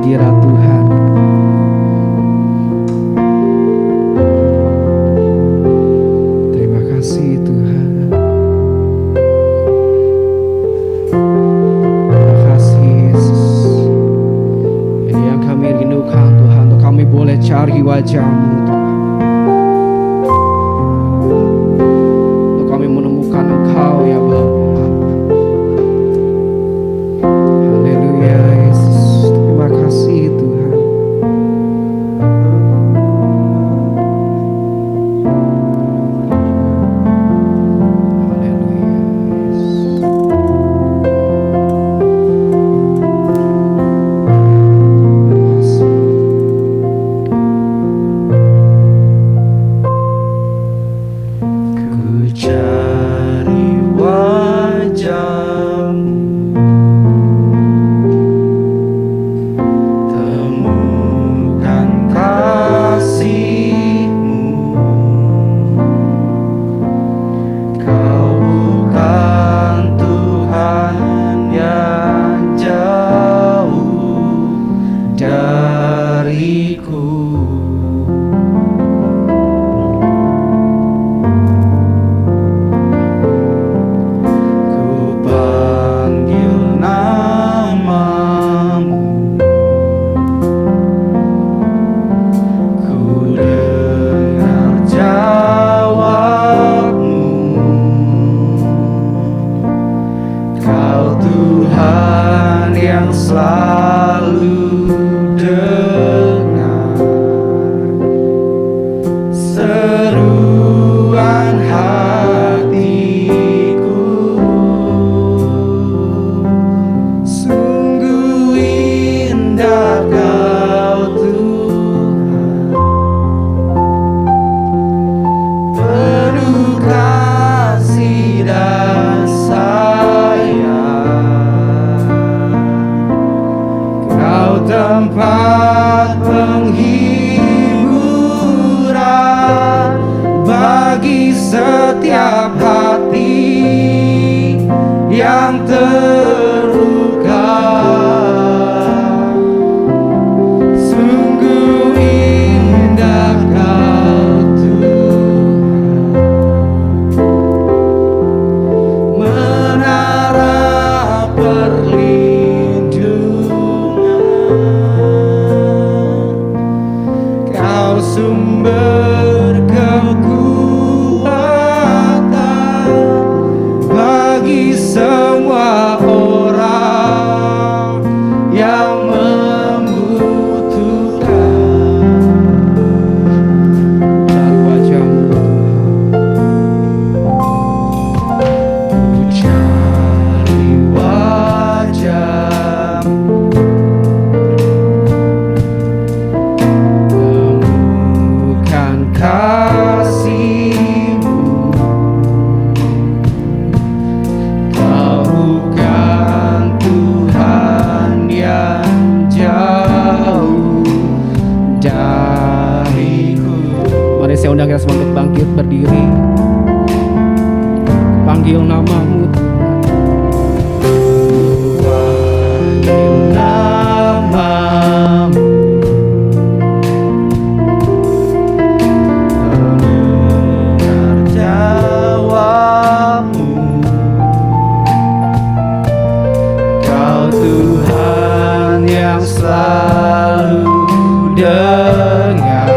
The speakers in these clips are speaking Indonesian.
hadirat Tuhan. Terima kasih Tuhan. Terima kasih Yesus. Ini yang kami rindukan Tuhan, untuk kami boleh cari wajah-Mu Tuhan. Untuk kami menemukan Engkau ya Bapa. Tempat penghiburan bagi setiap hati yang terluka. Sungguh indah Kau Tuhan, menara sumber kekuatan bagi semua orang yang membutuhkan. Cari wajah-Mu Tuhan, cari wajah-Mu, kasih-Mu. Kau bukan Tuhan yang jauh dariku. Mari saya undang kita semua untuk bangkit berdiri, panggil nama-Mu. Panggil nama-Mu, Tuhan yang selalu dengar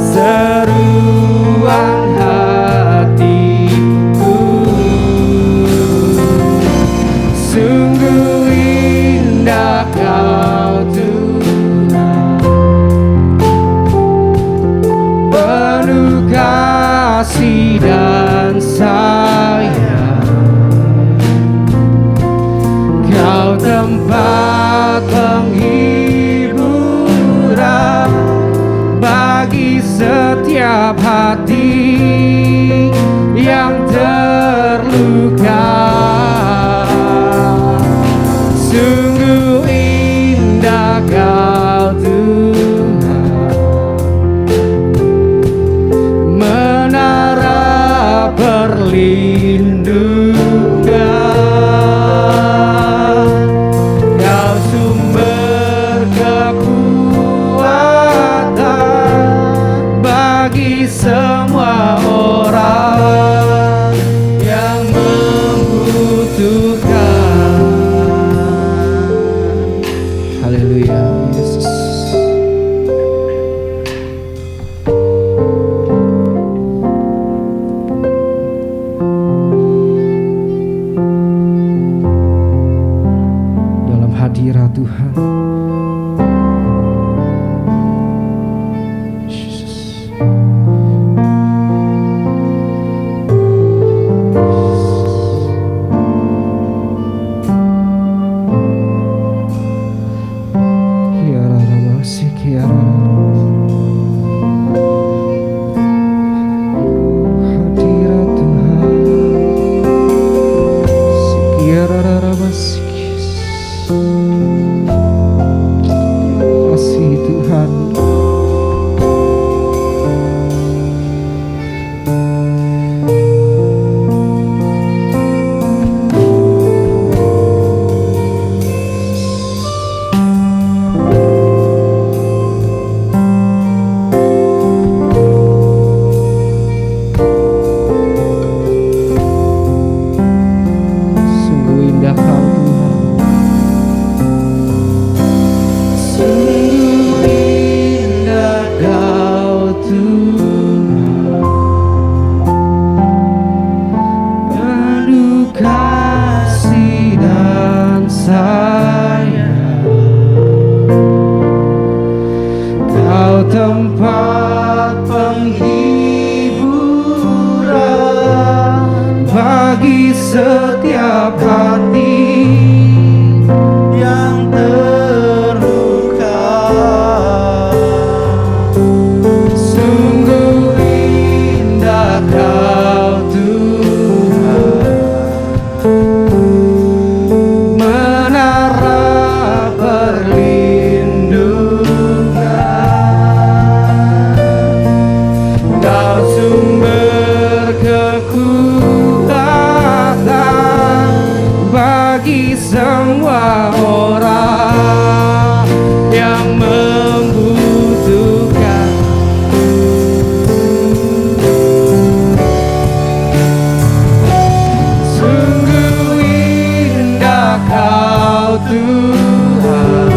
seruan hatiku. Sungguh indah Kau Tuhan, penuh kasih dan sayang. Kau tempat penghiburan bagi setiap hati yang terluka. Sungguh indah Kau Tuhan, menara perlindungan. bagi setiap hati yang terluka. Sungguh indah Kau Tuhan, menara perlindungan. Kau sumber kekuatan bagi semua orang yang membutuhkan. Sungguh indah Kau Tuhan,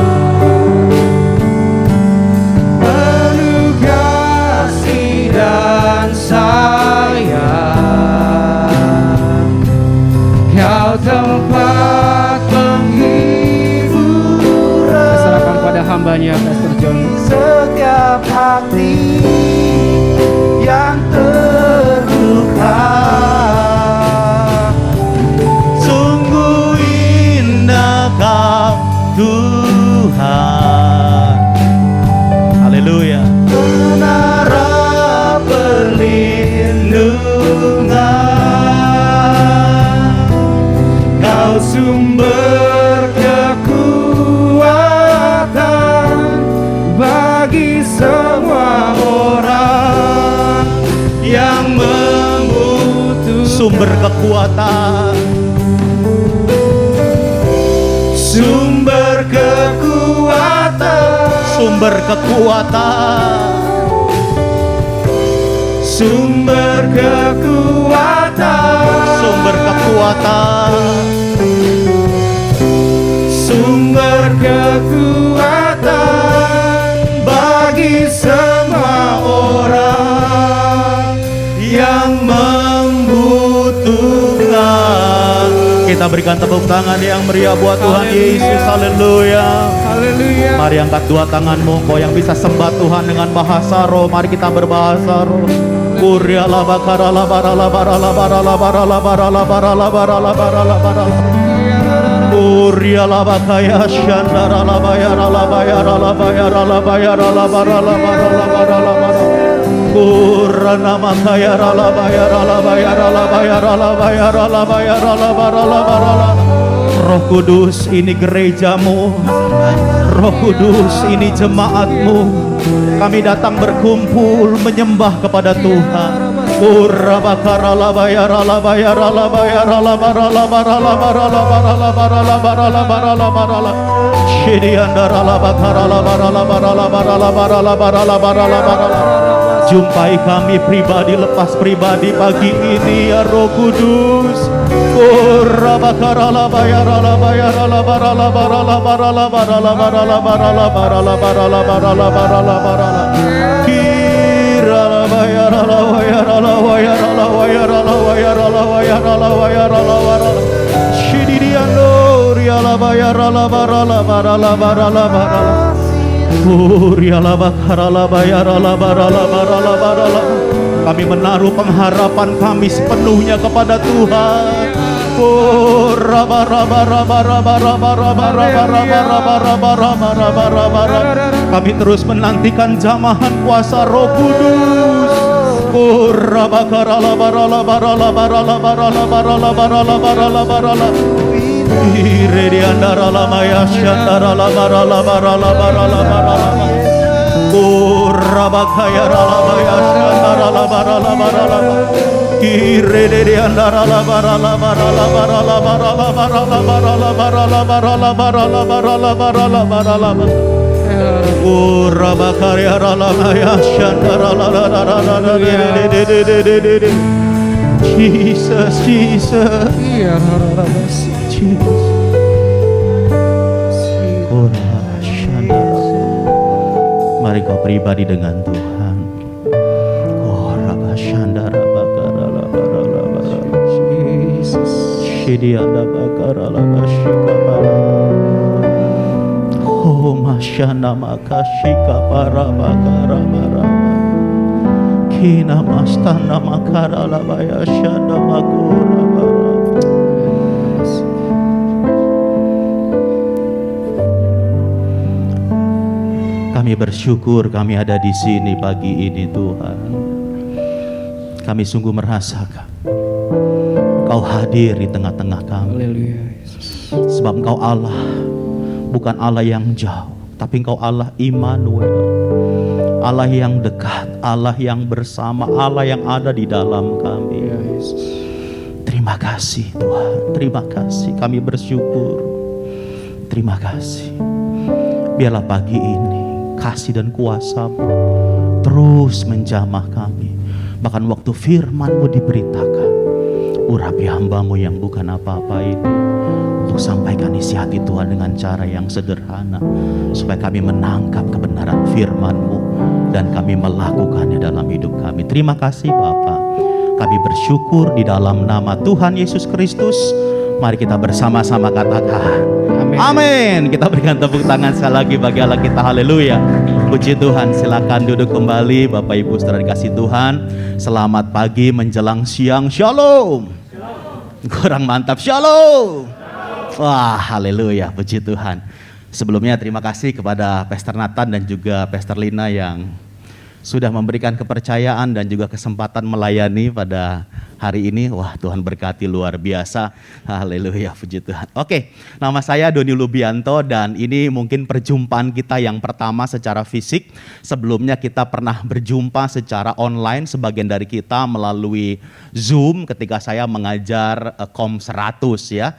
penuh kasih dan sayang. Kau tempat penghiburan, Serahkan pada hambanya Pastor John. setiap hati yang terluka. Sungguh indah Kau Tuhan. Haleluya. Menara perlindungan, Kau sumber kekuatan bagi semua orang yang membutuhkan. Sumber kekuatan, sumber kekuatan, sumber kekuatan, sumber kekuatan, sumber kekuatan, sumber kekuatan bagi semua orang yang membutuhkan. Kita berikan tepuk tangan yang meriah buat Tuhan Yesus. Haleluya. Haleluya. Mari angkat dua tanganmu, kau yang bisa sembah Tuhan dengan bahasa roh. Mari kita berbahasa roh. Kuriala bakarala barala barala barala barala barala barala barala barala barala. Kuriala bakaya shandara la bayara la bayara la bayara la bayara la barala barala barala barala. Kurana makaya la bayara la bayara la bayara la bayara la bayara la barala barala. Roh Kudus, ini gerejamu. Roh Kudus, ini jemaatmu. Kami datang berkumpul menyembah kepada Tuhan. Kurabakara la bayara la bayara la bayara la barala barala barala barala barala barala barala barala. Shiriandara la bakara la barala barala barala barala barala barala barala. Jumpai kami pribadi lepas pribadi pagi ini ya Roh Kudus. Kurabakara la bayara la bayara la barala barala barala barala barala barala barala barala barala barala barala. Kira la bayara la bayara la bayara la bayara la bayara la bayara la bayara la barala. Shiriando ria la bayara la barala barala barala barala. Kuriala bakarala bayarala barala barala barala. Kami menaruh pengharapan kami sepenuhnya kepada Tuhan. Kami terus menantikan jamahan kuasa Roh Kudus. Kurabakarala barala barala barala barala barala barala barala barala. Irediandara la maya shandara la barala barala barala barala. Kurabakaya la maya shandara la barala barala. Irediandara la barala barala barala barala barala barala barala barala barala barala barala barala. Kurabakaya la maya shandara la la la la la. Jesus, Jesus. Mari kau pribadi dengan Tuhan. Oh, Rabba Shandara Bakara la bara la bara. Jesus. Shidianda Bakara la bashika bara. Oh, Mashana Makashika para Bakara bara. Kina Mastana Makara la baya Shanda Makura bara. Kami bersyukur kami ada di sini pagi ini Tuhan. Kami sungguh merasakan Kau hadir di tengah-tengah kami. Haleluya Yesus. Sebab Engkau Allah, bukan Allah yang jauh, tapi Engkau Allah Immanuel. Allah yang dekat, Allah yang bersama, Allah yang ada di dalam kami. Ya Yesus. Terima kasih Tuhan, terima kasih. Kami bersyukur. Terima kasih. Biarlah pagi ini kasih dan kuasa-Mu terus menjamah kami. Bahkan waktu firman-Mu diberitakan, urapi hamba-Mu yang bukan apa-apa ini untuk sampaikan isi hati Tuhan dengan cara yang sederhana, supaya kami menangkap kebenaran firman-Mu dan kami melakukannya dalam hidup kami. Terima kasih Bapa. Kami bersyukur di dalam nama Tuhan Yesus Kristus. Mari kita bersama-sama katakan Amin. amin. Kita berikan tepuk tangan sekali lagi bagi Allah kita. Haleluya. Puji Tuhan. Silakan duduk kembali Bapak Ibu saudara dikasih Tuhan. Selamat pagi menjelang siang. Shalom. Kurang mantap. Shalom. Wah, haleluya. Puji Tuhan. Sebelumnya terima kasih kepada Pastor Nathan dan juga Pastor Lina yang sudah memberikan kepercayaan dan juga kesempatan melayani pada hari ini. Wah, Tuhan berkati luar biasa. Haleluya, puji Tuhan. Oke, nama saya Doni Lubianto dan ini mungkin perjumpaan kita yang pertama secara fisik. Sebelumnya kita pernah berjumpa secara online, sebagian dari kita melalui Zoom ketika saya mengajar KOM 100 ya.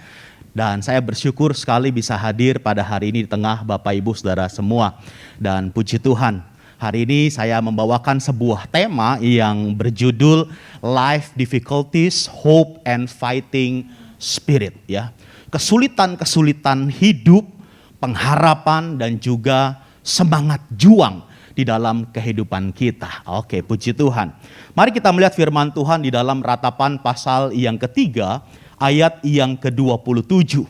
Dan saya bersyukur sekali bisa hadir pada hari ini di tengah Bapak Ibu Saudara semua. Dan puji Tuhan, hari ini saya membawakan sebuah tema yang berjudul Life Difficulties, Hope and Fighting Spirit ya. Kesulitan-kesulitan hidup, pengharapan dan juga semangat juang di dalam kehidupan kita. Oke, puji Tuhan. Mari kita melihat firman Tuhan di dalam Ratapan pasal yang ketiga ayat yang ke-27.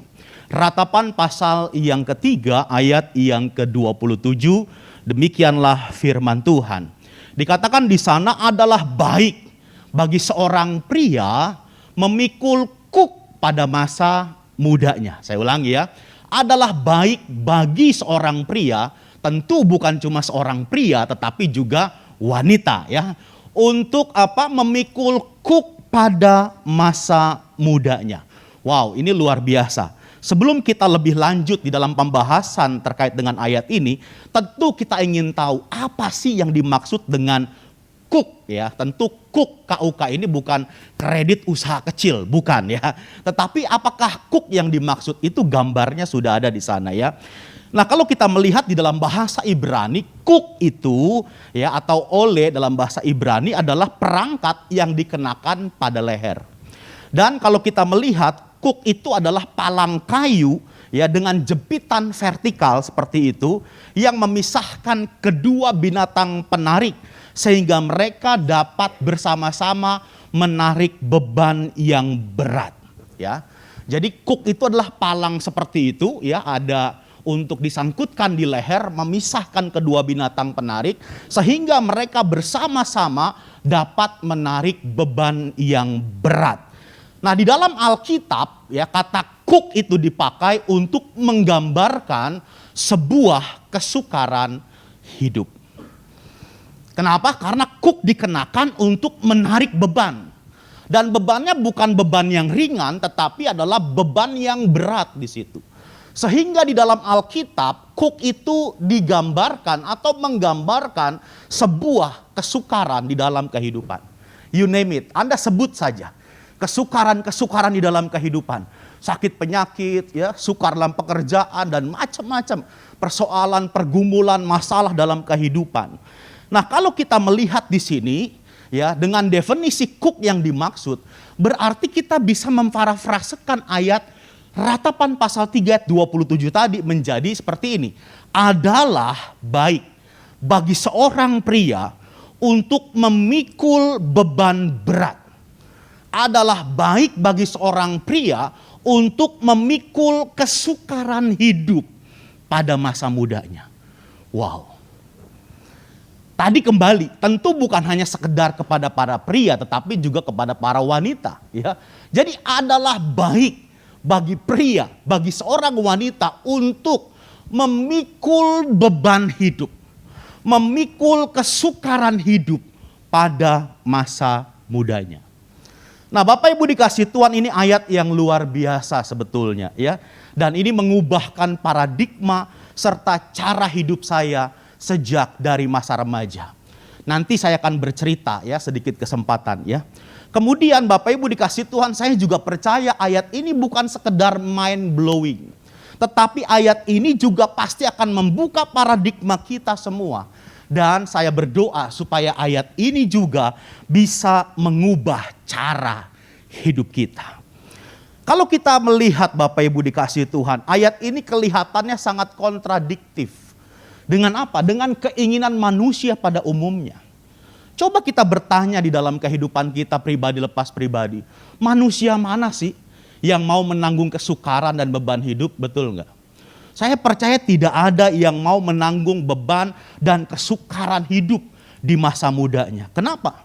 Ratapan pasal yang ketiga ayat yang ke-27. Demikianlah firman Tuhan. Dikatakan di sana adalah baik bagi seorang pria memikul kuk pada masa mudanya. Saya ulangi ya. Adalah baik bagi seorang pria, tentu bukan cuma seorang pria tetapi juga wanita ya. Untuk apa? Memikul kuk pada masa mudanya. Wow, ini luar biasa. Sebelum kita lebih lanjut di dalam pembahasan terkait dengan ayat ini, tentu kita ingin tahu apa sih yang dimaksud dengan kuk ya. Tentu kuk KUK ini bukan kredit usaha kecil, bukan ya. Tetapi apakah kuk yang dimaksud itu gambarnya sudah ada di sana ya. Nah, kalau kita melihat di dalam bahasa Ibrani, kuk itu ya atau ole dalam bahasa Ibrani adalah perangkat yang dikenakan pada leher. Dan kalau kita melihat kuk itu adalah palang kayu ya dengan jepitan vertikal seperti itu yang memisahkan kedua binatang penarik sehingga mereka dapat bersama-sama menarik beban yang berat ya. Jadi kuk itu adalah palang seperti itu ya, ada untuk disangkutkan di leher, memisahkan kedua binatang penarik sehingga mereka bersama-sama dapat menarik beban yang berat. Nah, di dalam Alkitab ya kata kuk itu dipakai untuk menggambarkan sebuah kesukaran hidup. Kenapa? Karena kuk dikenakan untuk menarik beban. Dan bebannya bukan beban yang ringan tetapi adalah beban yang berat di situ. Sehingga di dalam Alkitab, kuk itu digambarkan atau menggambarkan sebuah kesukaran di dalam kehidupan. You name it, Anda sebut saja. Kesukaran-kesukaran di dalam kehidupan. Sakit penyakit, ya, sukar dalam pekerjaan, dan macam-macam. Persoalan, pergumulan, masalah dalam kehidupan. Nah, kalau kita melihat di sini, ya, dengan definisi kuk yang dimaksud, berarti kita bisa memparafrasekan ayat Ratapan pasal 3 ayat 27 tadi menjadi seperti ini. Adalah baik bagi seorang pria untuk memikul beban berat. Adalah baik bagi seorang pria untuk memikul kesukaran hidup pada masa mudanya. Wow. Tadi kembali, tentu bukan hanya sekedar kepada para pria tetapi juga kepada para wanita, ya. Jadi adalah baik bagi pria, bagi seorang wanita untuk memikul beban hidup. memikul kesukaran hidup pada masa mudanya. Nah, Bapak Ibu dikasih Tuhan, ini ayat yang luar biasa sebetulnya ya. Dan ini mengubahkan paradigma serta cara hidup saya sejak dari masa remaja. Nanti saya akan bercerita ya, sedikit kesempatan ya. Kemudian Bapak Ibu dikasih Tuhan, saya juga percaya ayat ini bukan sekedar mind blowing. Tetapi ayat ini juga pasti akan membuka paradigma kita semua. Dan saya berdoa supaya ayat ini juga bisa mengubah cara hidup kita. Kalau kita melihat Bapak Ibu dikasih Tuhan, ayat ini kelihatannya sangat kontradiktif. Dengan apa? Dengan keinginan manusia pada umumnya. Coba kita bertanya di dalam kehidupan kita pribadi lepas pribadi. Manusia mana sih yang mau menanggung kesukaran dan beban hidup, betul nggak? Saya percaya tidak ada yang mau menanggung beban dan kesukaran hidup di masa mudanya. Kenapa?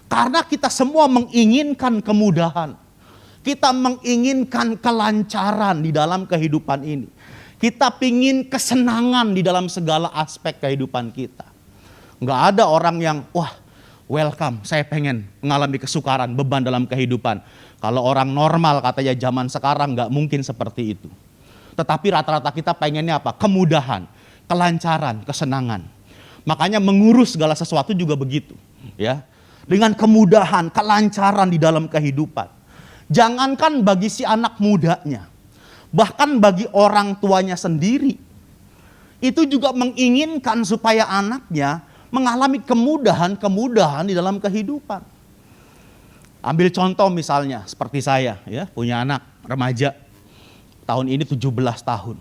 Karena kita semua menginginkan kemudahan. Kita menginginkan kelancaran di dalam kehidupan ini. Kita pingin kesenangan di dalam segala aspek kehidupan kita. Nggak ada orang yang, wah welcome, saya pengen mengalami kesukaran, beban dalam kehidupan. Kalau orang normal katanya zaman sekarang nggak mungkin seperti itu. Tetapi rata-rata kita pengennya apa? Kemudahan, kelancaran, kesenangan. Makanya mengurus segala sesuatu juga begitu. Ya, dengan kemudahan, kelancaran di dalam kehidupan. Jangankan bagi si anak mudanya, bahkan bagi orang tuanya sendiri. Itu juga menginginkan supaya anaknya mengalami kemudahan-kemudahan di dalam kehidupan. Ambil contoh misalnya seperti saya ya, punya anak remaja. Tahun ini 17 tahun.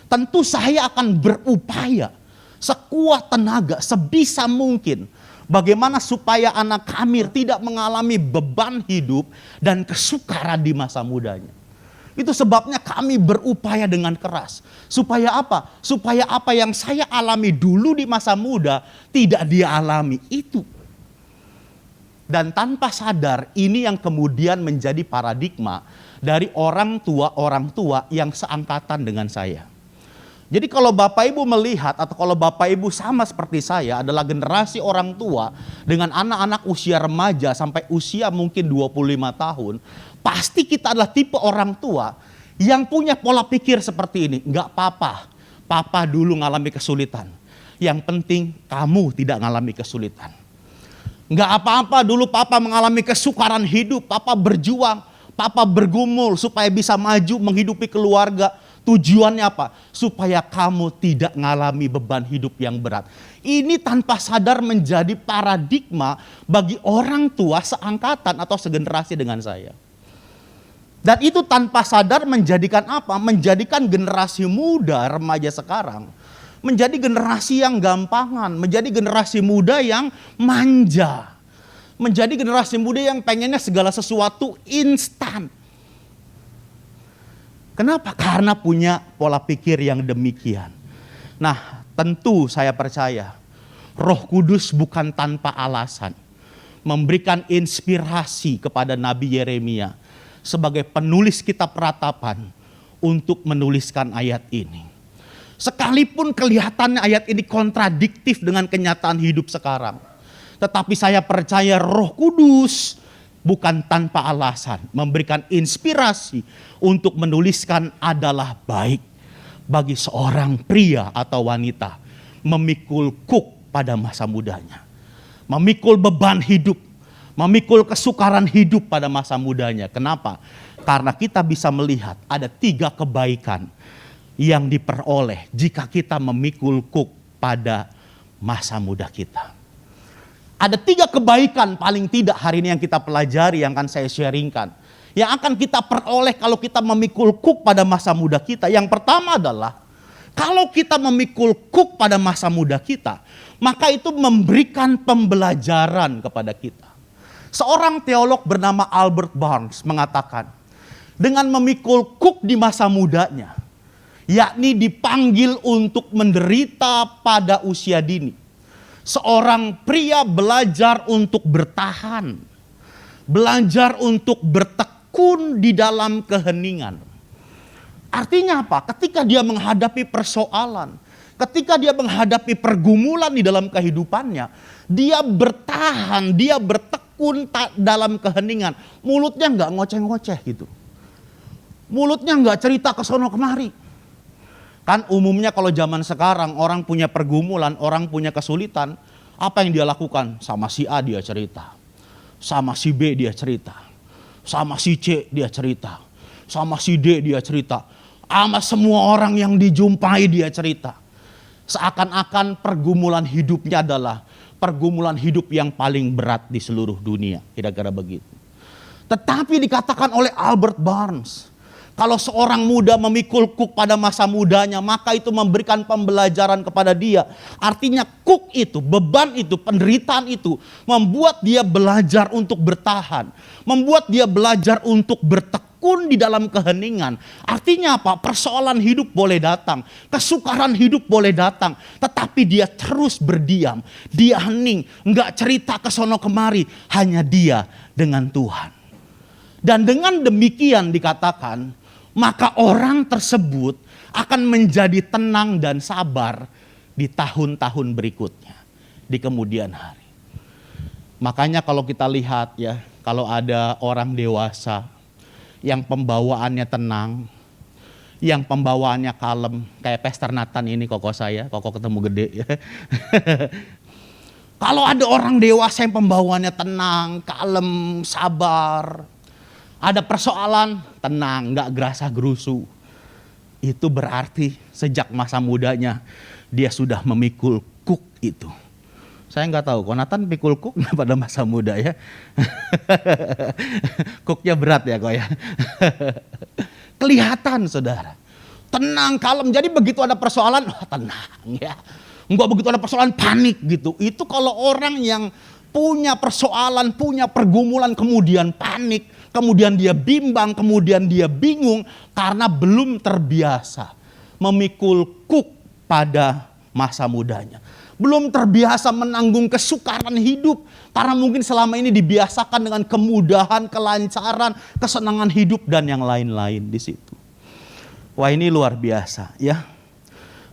Tentu saya akan berupaya sekuat tenaga sebisa mungkin bagaimana supaya anak kami tidak mengalami beban hidup dan kesukaran di masa mudanya. Itu sebabnya kami berupaya dengan keras. Supaya apa? Supaya apa yang saya alami dulu di masa muda tidak dia alami. Itu. Dan tanpa sadar ini yang kemudian menjadi paradigma dari orang tua yang seangkatan dengan saya. Jadi kalau Bapak Ibu melihat atau kalau Bapak Ibu sama seperti saya adalah generasi orang tua dengan anak-anak usia remaja sampai usia mungkin 25 tahun. Pasti kita adalah tipe orang tua yang punya pola pikir seperti ini. Enggak apa-apa, papa dulu ngalami kesulitan. Yang penting kamu tidak ngalami kesulitan. Enggak apa-apa dulu papa mengalami kesukaran hidup, papa berjuang, papa bergumul supaya bisa maju menghidupi keluarga. Tujuannya apa? Supaya kamu tidak mengalami beban hidup yang berat. Ini tanpa sadar menjadi paradigma bagi orang tua seangkatan atau segenerasi dengan saya. Dan itu tanpa sadar menjadikan apa? Menjadikan generasi muda, remaja sekarang. Menjadi generasi yang gampangan. Menjadi generasi muda yang manja. Menjadi generasi muda yang pengennya segala sesuatu instan. Kenapa? Karena punya pola pikir yang demikian. Nah, tentu saya percaya Roh Kudus bukan tanpa alasan memberikan inspirasi kepada Nabi Yeremia sebagai penulis kitab Ratapan untuk menuliskan ayat ini. Sekalipun kelihatannya ayat ini kontradiktif dengan kenyataan hidup sekarang, tetapi saya percaya Roh Kudus bukan tanpa alasan memberikan inspirasi untuk menuliskan adalah baik bagi seorang pria atau wanita memikul kuk pada masa mudanya. Memikul beban hidup, memikul kesukaran hidup pada masa mudanya. Kenapa? Karena kita bisa melihat ada 3 kebaikan yang diperoleh jika kita memikul kuk pada masa muda kita. Ada 3 kebaikan paling tidak hari ini yang kita pelajari, yang akan saya sharingkan. Yang akan kita peroleh kalau kita memikul kuk pada masa muda kita. Yang pertama adalah, kalau kita memikul kuk pada masa muda kita, maka itu memberikan pembelajaran kepada kita. Seorang teolog bernama Albert Barnes mengatakan, dengan memikul kuk di masa mudanya, yakni dipanggil untuk menderita pada usia dini. Seorang pria belajar untuk bertahan, belajar untuk bertekun di dalam keheningan. Artinya apa? Ketika dia menghadapi persoalan, Ketika dia menghadapi pergumulan di dalam kehidupannya, dia bertahan, dia bertekun dalam keheningan. Mulutnya nggak ngoceh-ngoceh gitu. Mulutnya nggak cerita ke sono kemari. Kan umumnya kalau zaman sekarang orang punya pergumulan, orang punya kesulitan, apa yang dia lakukan? Sama si A dia cerita, sama si B dia cerita, sama si C dia cerita, sama si D dia cerita, sama semua orang yang dijumpai dia cerita. Seakan-akan pergumulan hidupnya adalah pergumulan hidup yang paling berat di seluruh dunia. Kira-kira begitu. Tetapi dikatakan oleh Albert Barnes, kalau seorang muda memikul kuk pada masa mudanya, maka itu memberikan pembelajaran kepada dia. Artinya kuk itu, beban itu, penderitaan itu membuat dia belajar untuk bertahan. Membuat dia belajar untuk bertekun di dalam keheningan. Artinya apa? Persoalan hidup boleh datang, kesukaran hidup boleh datang, tetapi dia terus berdiam, dia hening, nggak cerita ke sono kemari, hanya dia dengan Tuhan. Dan dengan demikian dikatakan, maka orang tersebut akan menjadi tenang dan sabar di tahun-tahun berikutnya, di kemudian hari. Makanya kalau kita lihat ya, kalau ada orang dewasa yang pembawaannya tenang, yang pembawaannya kalem, kayak Pastor Nathan ini koko saya, koko ketemu gede ya. Kalau ada orang dewasa yang pembawaannya tenang, kalem, sabar, ada persoalan, tenang, gak gerasa gerusu, itu berarti sejak masa mudanya dia sudah memikul kuk itu. Saya nggak tahu, kok Nathan pikul kuk pada masa muda ya. Kuknya berat ya kok ya. Kelihatan saudara. Tenang, kalem. Jadi begitu ada persoalan, tenang ya. Enggak begitu ada persoalan panik gitu. Itu kalau orang yang punya persoalan, punya pergumulan kemudian panik. Kemudian dia bimbang, kemudian dia bingung karena belum terbiasa memikul kuk pada masa mudanya. Belum terbiasa menanggung kesukaran hidup karena mungkin selama ini dibiasakan dengan kemudahan, kelancaran, kesenangan hidup dan yang lain-lain di situ. Wah, ini luar biasa ya.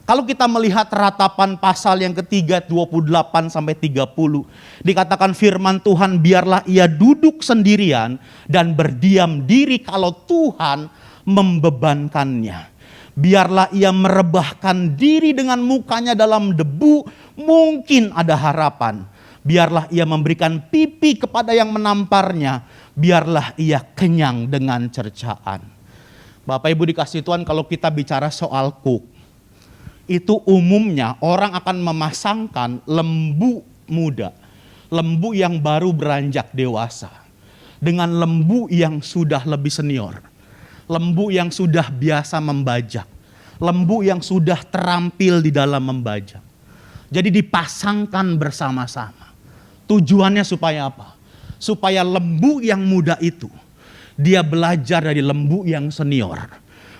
Kalau kita melihat ratapan pasal yang ketiga 28 sampai 30, dikatakan firman Tuhan, biarlah ia duduk sendirian dan berdiam diri kalau Tuhan membebankannya. Biarlah ia merebahkan diri dengan mukanya dalam debu, mungkin ada harapan. Biarlah ia memberikan pipi kepada yang menamparnya, biarlah ia kenyang dengan cercaan. Bapak Ibu dikasih Tuhan, kalau kita bicara soal kuk, itu umumnya orang akan memasangkan lembu muda, lembu yang baru beranjak dewasa, dengan lembu yang sudah lebih senior. Lembu yang sudah biasa membajak. Lembu yang sudah terampil di dalam membajak. Jadi dipasangkan bersama-sama. Tujuannya supaya apa? Supaya lembu yang muda itu, dia belajar dari lembu yang senior.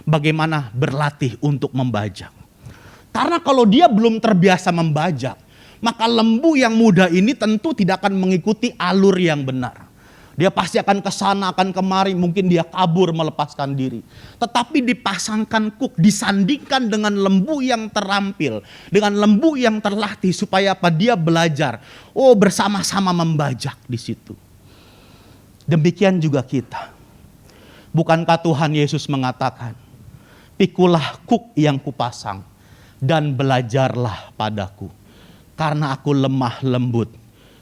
Bagaimana berlatih untuk membajak. Karena kalau dia belum terbiasa membajak, maka lembu yang muda ini tentu tidak akan mengikuti alur yang benar. Dia pasti akan ke sana, akan kemari, mungkin dia kabur melepaskan diri. Tetapi dipasangkan kuk, disandingkan dengan lembu yang terampil, dengan lembu yang terlatih supaya apa? Dia belajar. Oh, bersama-sama membajak di situ. Demikian juga kita. Bukankah Tuhan Yesus mengatakan, pikulah kuk yang kupasang dan belajarlah padaku, karena aku lemah lembut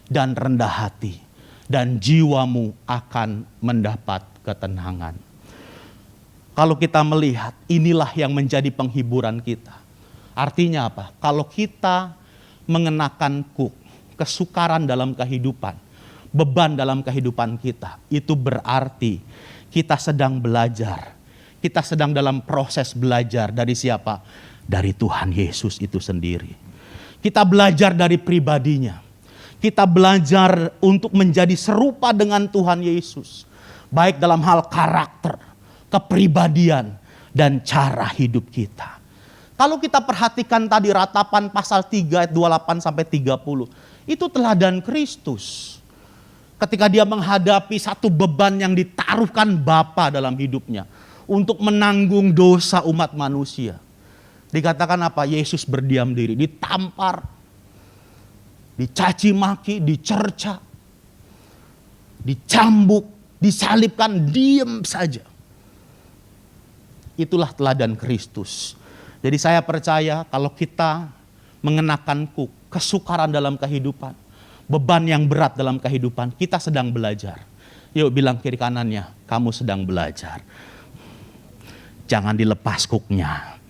dan rendah hati, dan jiwamu akan mendapat ketenangan. Kalau kita melihat, inilah yang menjadi penghiburan kita. Artinya apa? Kalau kita mengenakan kuk, kesukaran dalam kehidupan, beban dalam kehidupan kita, itu berarti kita sedang belajar. Kita sedang dalam proses belajar dari siapa? Dari Tuhan Yesus itu sendiri. Kita belajar dari pribadinya. Kita belajar untuk menjadi serupa dengan Tuhan Yesus. Baik dalam hal karakter, kepribadian, dan cara hidup kita. Kalau kita perhatikan tadi ratapan pasal 3 ayat 28 sampai 30. Itu teladan Kristus. Ketika dia menghadapi satu beban yang ditaruhkan Bapa dalam hidupnya. Untuk menanggung dosa umat manusia. Dikatakan apa? Yesus berdiam diri, ditampar, dicaci maki, dicerca, dicambuk, disalibkan, diam saja. Itulah teladan Kristus. Jadi saya percaya kalau kita mengenakan kesukaran dalam kehidupan, beban yang berat dalam kehidupan, kita sedang belajar. Yuk bilang kiri kanannya, kamu sedang belajar. Jangan dilepas kuknya.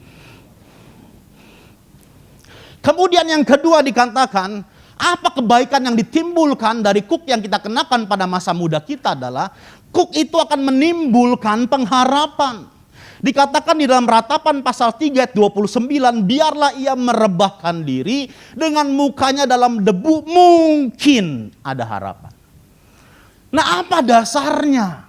Kemudian yang kedua dikatakan, apa kebaikan yang ditimbulkan dari kuk yang kita kenakan pada masa muda kita adalah, kuk itu akan menimbulkan pengharapan. Dikatakan di dalam Ratapan pasal 3 ayat 29, biarlah ia merebahkan diri dengan mukanya dalam debu, mungkin ada harapan. Nah, apa dasarnya?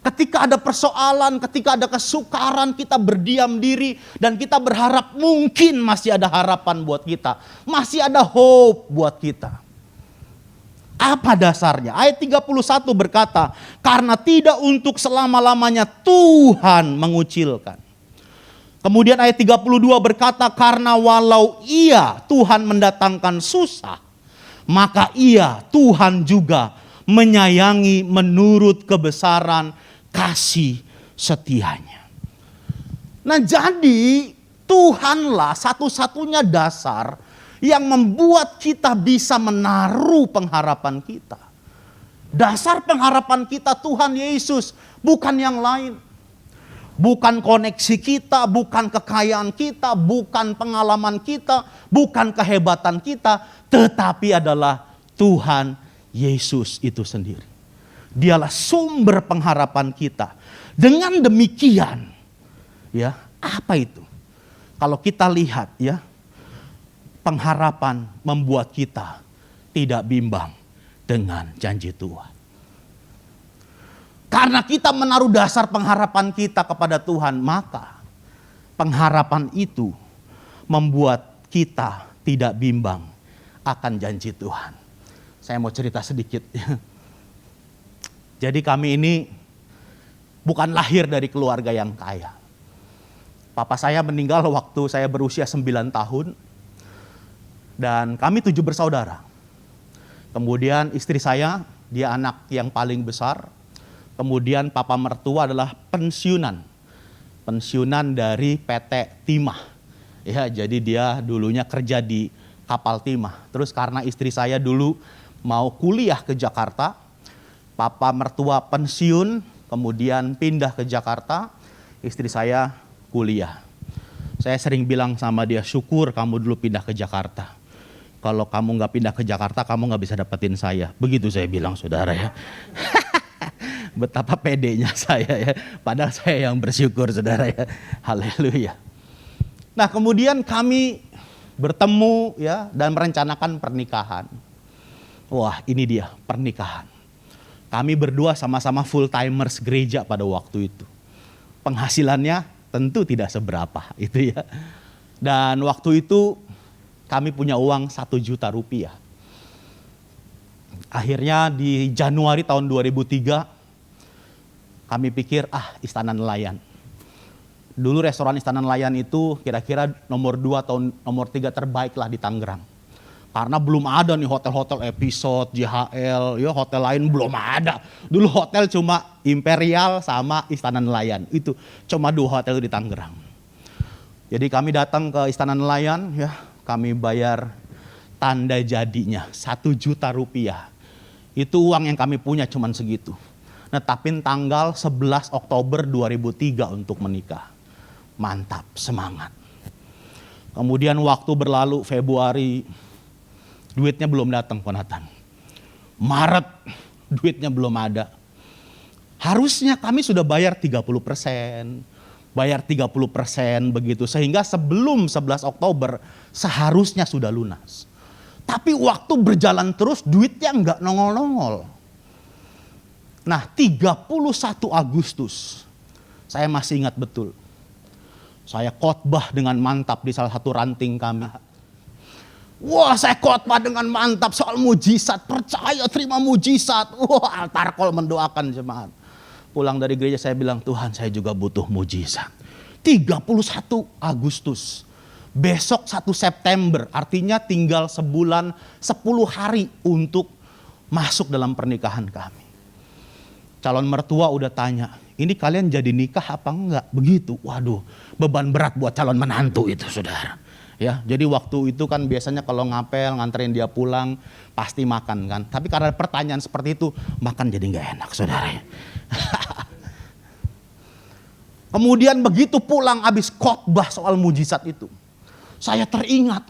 Ketika ada persoalan, ketika ada kesukaran, kita berdiam diri dan kita berharap mungkin masih ada harapan buat kita. Masih ada hope buat kita. Apa dasarnya? Ayat 31 berkata, karena tidak untuk selama-lamanya Tuhan mengucilkan. Kemudian ayat 32 berkata, karena walau ia Tuhan mendatangkan susah, maka ia Tuhan juga menyayangi menurut kebesaran kasih setianya. Nah, jadi Tuhanlah satu-satunya dasar yang membuat kita bisa menaruh pengharapan kita. Dasar pengharapan kita Tuhan Yesus, bukan yang lain. Bukan koneksi kita, bukan kekayaan kita, bukan pengalaman kita, bukan kehebatan kita, tetapi adalah Tuhan Yesus itu sendiri. Dialah sumber pengharapan kita. Dengan demikian, ya, apa itu? Kalau kita lihat, ya, pengharapan membuat kita tidak bimbang dengan janji Tuhan. Karena kita menaruh dasar pengharapan kita kepada Tuhan, maka pengharapan itu membuat kita tidak bimbang akan janji Tuhan. Saya mau cerita sedikit. Jadi kami ini bukan lahir dari keluarga yang kaya. Papa saya meninggal waktu saya berusia 9 tahun. Dan kami 7 bersaudara. Kemudian istri saya, dia anak yang paling besar. Kemudian papa mertua adalah pensiunan. Pensiunan dari PT Timah. Ya, jadi dia dulunya kerja di kapal Timah. Terus karena istri saya dulu mau kuliah ke Jakarta, papa mertua pensiun, kemudian pindah ke Jakarta, istri saya kuliah. Saya sering bilang sama dia, syukur kamu dulu pindah ke Jakarta. Kalau kamu nggak pindah ke Jakarta, kamu nggak bisa dapetin saya. Begitu saya bilang, saudara ya. Betapa pedenya saya ya. Padahal saya yang bersyukur, saudara ya. Haleluya. Nah, kemudian kami bertemu ya dan merencanakan pernikahan. Wah, ini dia pernikahan. Kami berdua sama-sama full timers gereja pada waktu itu. Penghasilannya tentu tidak seberapa itu ya. Dan waktu itu kami punya uang 1 juta rupiah. Akhirnya di Januari tahun 2003 kami pikir Istana Nelayan. Dulu restoran Istana Nelayan itu kira-kira nomor 2 atau nomor 3 terbaik lah di Tangerang. Karena belum ada nih hotel-hotel Episode, JHL, ya hotel lain belum ada. Dulu hotel cuma Imperial sama Istana Nelayan. Itu cuma 2 hotel di Tangerang. Jadi kami datang ke Istana Nelayan, ya kami bayar tanda jadinya 1 juta rupiah. Itu uang yang kami punya cuma segitu. Netapin tanggal 11 Oktober 2003 untuk menikah. Mantap, semangat. Kemudian waktu berlalu, Februari, duitnya belum datang, Konatan. Maret, duitnya belum ada. Harusnya kami sudah bayar 30%, bayar 30% begitu. Sehingga sebelum 11 Oktober seharusnya sudah lunas. Tapi waktu berjalan terus duitnya nggak nongol-nongol. Nah 31 Agustus, saya masih ingat betul. Saya khotbah dengan mantap di salah satu ranting kami. Wah, saya khotbah dengan mantap soal mujizat, percaya terima mujizat. Wah, altar call mendoakan jemaat. Pulang dari gereja saya bilang, Tuhan saya juga butuh mujizat. 31 Agustus. Besok 1 September, artinya tinggal sebulan 10 hari untuk masuk dalam pernikahan kami. Calon mertua udah tanya, ini kalian jadi nikah apa enggak? Begitu, waduh, beban berat buat calon menantu itu, saudara. Ya, jadi waktu itu kan biasanya kalau ngapel, nganterin dia pulang, pasti makan kan. Tapi karena pertanyaan seperti itu, makan jadi nggak enak, saudara. Kemudian begitu pulang habis khotbah soal mujizat itu, saya teringat,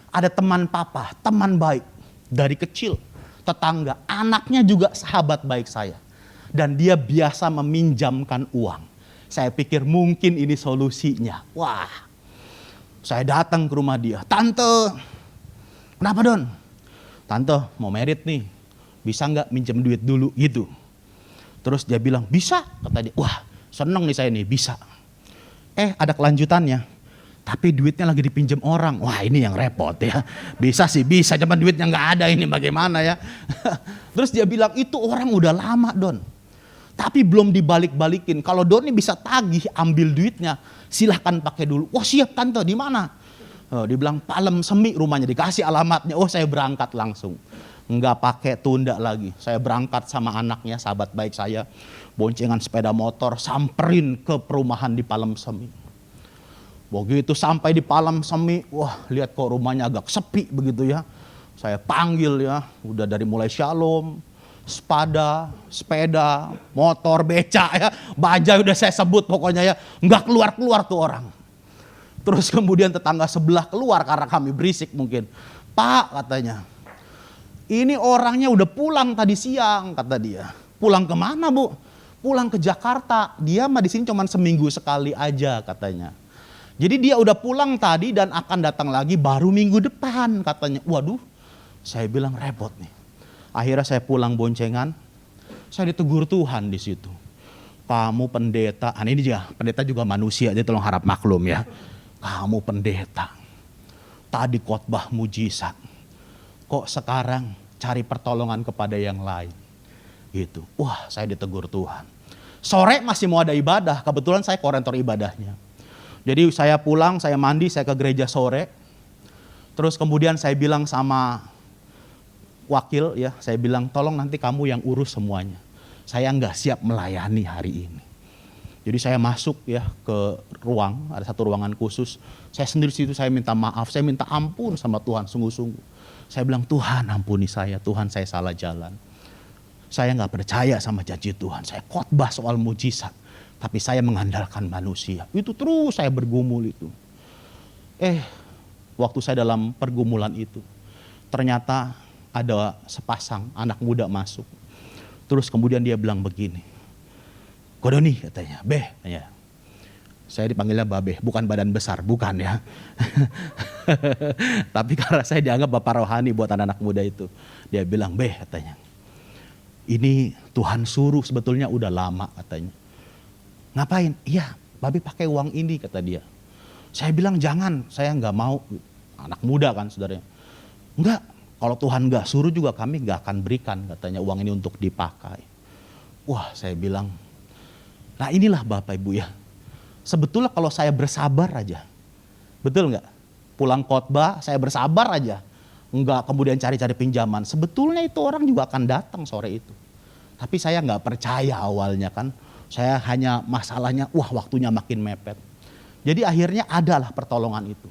ada teman papa, teman baik dari kecil, tetangga, anaknya juga sahabat baik saya. Dan dia biasa meminjamkan uang. Saya pikir mungkin ini solusinya. Wah, saya datang ke rumah dia. Tante, kenapa Don? Tante mau merit nih, bisa nggak minjem duit dulu gitu. Terus dia bilang, bisa, kata dia. Wah, seneng nih saya nih, bisa. Ada kelanjutannya. Tapi duitnya lagi dipinjam orang. Wah, ini yang repot ya. Bisa sih, bisa. Cuman duitnya nggak ada, ini bagaimana ya. Terus dia bilang, itu orang udah lama Don. Tapi belum dibalik-balikin. Kalau Doni bisa tagih, ambil duitnya, silahkan pakai dulu. Wah, siap tante, di mana? Dia bilang Palem Semi rumahnya, dikasih alamatnya. Saya berangkat langsung. Nggak pakai tunda lagi. Saya berangkat sama anaknya, sahabat baik saya. Boncengan sepeda motor, samperin ke perumahan di Palem Semi. Begitu sampai di Palem Semi, wah lihat kok rumahnya agak sepi begitu ya. Saya panggil ya, udah dari mulai Shalom, Spada, sepeda, motor, beca ya, bajai udah saya sebut pokoknya ya, nggak keluar-keluar tuh orang. Terus kemudian tetangga sebelah keluar karena kami berisik mungkin. Pak katanya, ini orangnya udah pulang tadi siang kata dia. Pulang kemana Bu? Pulang ke Jakarta. Dia mah di sini cuma seminggu sekali aja katanya. Jadi dia udah pulang tadi dan akan datang lagi baru minggu depan katanya. Waduh, saya bilang repot nih. Akhirnya saya pulang boncengan, saya ditegur Tuhan di situ. Kamu pendeta, ini dia pendeta juga manusia, dia tolong harap maklum ya. Kamu pendeta, tadi khotbah mujizat, kok sekarang cari pertolongan kepada yang lain. Gitu. Wah, saya ditegur Tuhan. Sore masih mau ada ibadah, kebetulan saya koordinator ibadahnya. Jadi saya pulang, saya mandi, saya ke gereja sore. Terus kemudian saya bilang sama wakil ya, saya bilang tolong nanti kamu yang urus semuanya. Saya nggak siap melayani hari ini. Jadi saya masuk ya ke ruang, ada satu ruangan khusus. Saya sendiri situ, saya minta maaf, saya minta ampun sama Tuhan sungguh-sungguh. Saya bilang Tuhan ampuni saya, Tuhan saya salah jalan. Saya nggak percaya sama janji Tuhan. Saya khotbah soal mujizat, tapi saya mengandalkan manusia. Itu terus saya bergumul itu. Waktu saya dalam pergumulan itu, ternyata ada sepasang anak muda masuk. Terus kemudian dia bilang begini, Kodoni katanya, Beh, ya. Saya dipanggilnya Babe, bukan badan besar, bukan ya. Tapi karena saya dianggap bapak rohani buat anak-anak muda itu. Dia bilang, Beh katanya, ini Tuhan suruh sebetulnya udah lama katanya. Ngapain? Iya, Babe pakai uang ini kata dia. Saya bilang jangan, saya nggak mau. Anak muda kan saudaranya. Enggak. Kalau Tuhan gak suruh juga kami gak akan berikan katanya uang ini untuk dipakai. Wah saya bilang, nah inilah Bapak Ibu ya. Sebetulnya kalau saya bersabar aja, betul gak? Pulang khotbah saya bersabar aja. Enggak kemudian cari-cari pinjaman. Sebetulnya itu orang juga akan datang sore itu. Tapi saya gak percaya awalnya kan. Saya hanya masalahnya, waktunya makin mepet. Jadi akhirnya adalah pertolongan itu.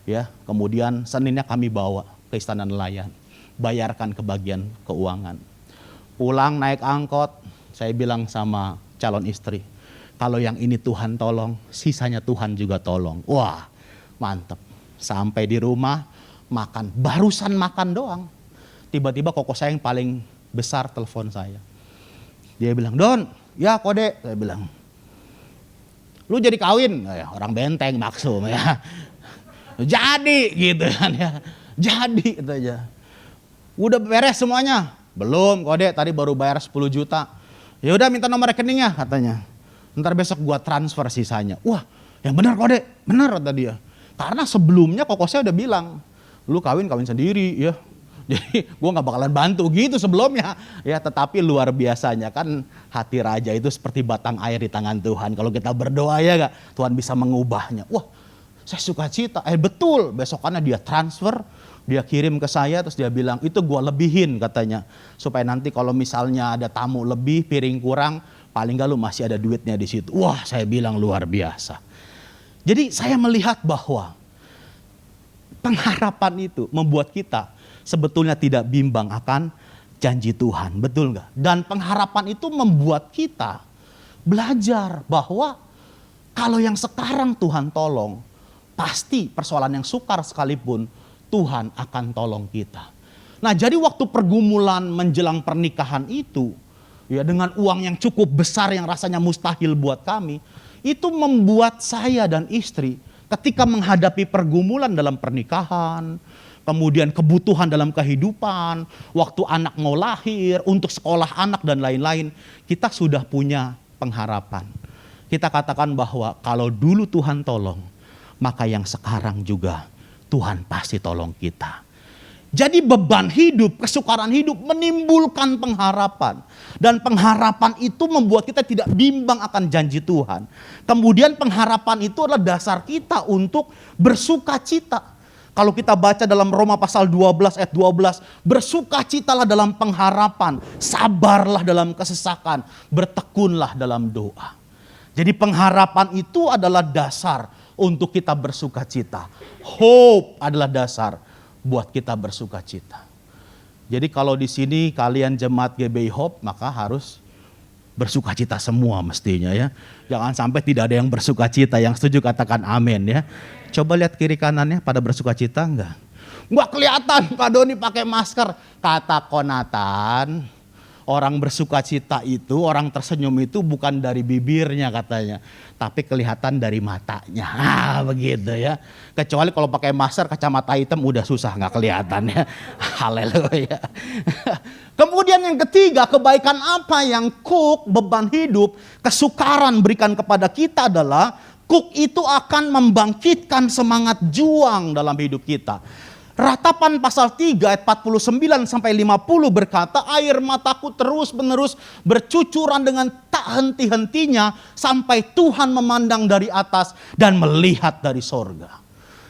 Ya, kemudian Seninnya kami bawa ke Istana Nelayan, bayarkan ke bagian keuangan. Pulang naik angkot, saya bilang sama calon istri, kalau yang ini Tuhan tolong, sisanya Tuhan juga tolong. Wah, mantep. Sampai di rumah, makan, barusan makan doang. Tiba-tiba koko saya yang paling besar telepon saya. Dia bilang, Don, ya Kode, saya bilang. Lu jadi kawin? Orang Benteng maksum ya. Jadi gitu kan ya. Jadi katanya. Udah beres semuanya? Belum Kode, tadi baru bayar 10 juta. Ya udah minta nomor rekeningnya katanya. Ntar besok gua transfer sisanya. Wah, yang benar Kode, benar kata dia. Karena sebelumnya koko saya udah bilang, lu kawin sendiri ya. Jadi gue gak bakalan bantu gitu sebelumnya. Ya tetapi luar biasanya kan hati raja itu seperti batang air di tangan Tuhan. Kalau kita berdoa ya gak, Tuhan bisa mengubahnya. Wah saya suka cita, betul. Besokannya dia transfer, dia kirim ke saya terus dia bilang itu gue lebihin katanya. Supaya nanti kalau misalnya ada tamu lebih, piring kurang, paling gak lu masih ada duitnya di situ. Wah saya bilang luar biasa. Jadi saya melihat bahwa pengharapan itu membuat kita sebetulnya tidak bimbang akan janji Tuhan. Betul nggak? Dan pengharapan itu membuat kita belajar bahwa kalau yang sekarang Tuhan tolong, pasti persoalan yang sukar sekalipun Tuhan akan tolong kita. Nah jadi waktu pergumulan menjelang pernikahan itu, ya dengan uang yang cukup besar yang rasanya mustahil buat kami, itu membuat saya dan istri ketika menghadapi pergumulan dalam pernikahan, kemudian kebutuhan dalam kehidupan, waktu anak mau lahir, untuk sekolah anak dan lain-lain, kita sudah punya pengharapan. Kita katakan bahwa kalau dulu Tuhan tolong, maka yang sekarang juga Tuhan pasti tolong kita. Jadi beban hidup, kesukaran hidup menimbulkan pengharapan. Dan pengharapan itu membuat kita tidak bimbang akan janji Tuhan. Kemudian pengharapan itu adalah dasar kita untuk bersuka cita. Kalau kita baca dalam Roma pasal 12 ayat 12, bersukacitalah dalam pengharapan, sabarlah dalam kesesakan, bertekunlah dalam doa. Jadi pengharapan itu adalah dasar untuk kita bersuka cita. Hope adalah dasar buat kita bersuka cita. Jadi kalau di sini kalian jemaat GBI Hope, maka harus bersuka cita semua mestinya ya. Jangan sampai tidak ada yang bersuka cita. Yang setuju katakan amin ya. Coba lihat kiri kanannya, pada bersuka cita enggak? Enggak kelihatan Pak Doni pakai masker. Kata Konatan, orang bersuka cita itu, orang tersenyum itu bukan dari bibirnya katanya, tapi kelihatan dari matanya. Begitu ya. Kecuali kalau pakai masker, kacamata hitam udah susah nggak kelihatan ya. Haleluya. Kemudian yang ketiga, kebaikan apa yang Cook, beban hidup, kesukaran berikan kepada kita adalah Cook itu akan membangkitkan semangat juang dalam hidup kita. Ratapan pasal 3 ayat 49 sampai 50 berkata, air mataku terus menerus bercucuran dengan tak henti-hentinya sampai Tuhan memandang dari atas dan melihat dari sorga.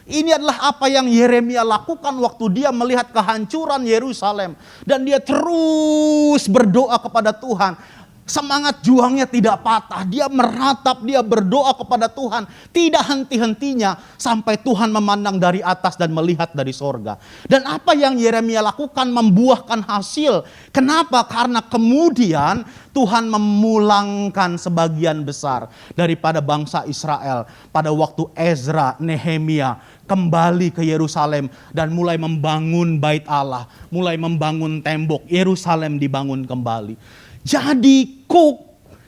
Ini adalah apa yang Yeremia lakukan waktu dia melihat kehancuran Yerusalem. Dan dia terus berdoa kepada Tuhan. Semangat juangnya tidak patah. Dia meratap, dia berdoa kepada Tuhan. Tidak henti-hentinya sampai Tuhan memandang dari atas dan melihat dari sorga. Dan apa yang Yeremia lakukan membuahkan hasil. Kenapa? Karena kemudian Tuhan memulangkan sebagian besar daripada bangsa Israel. Pada waktu Ezra, Nehemia kembali ke Yerusalem dan mulai membangun bait Allah. Mulai membangun tembok. Yerusalem dibangun kembali. Jadi Cook,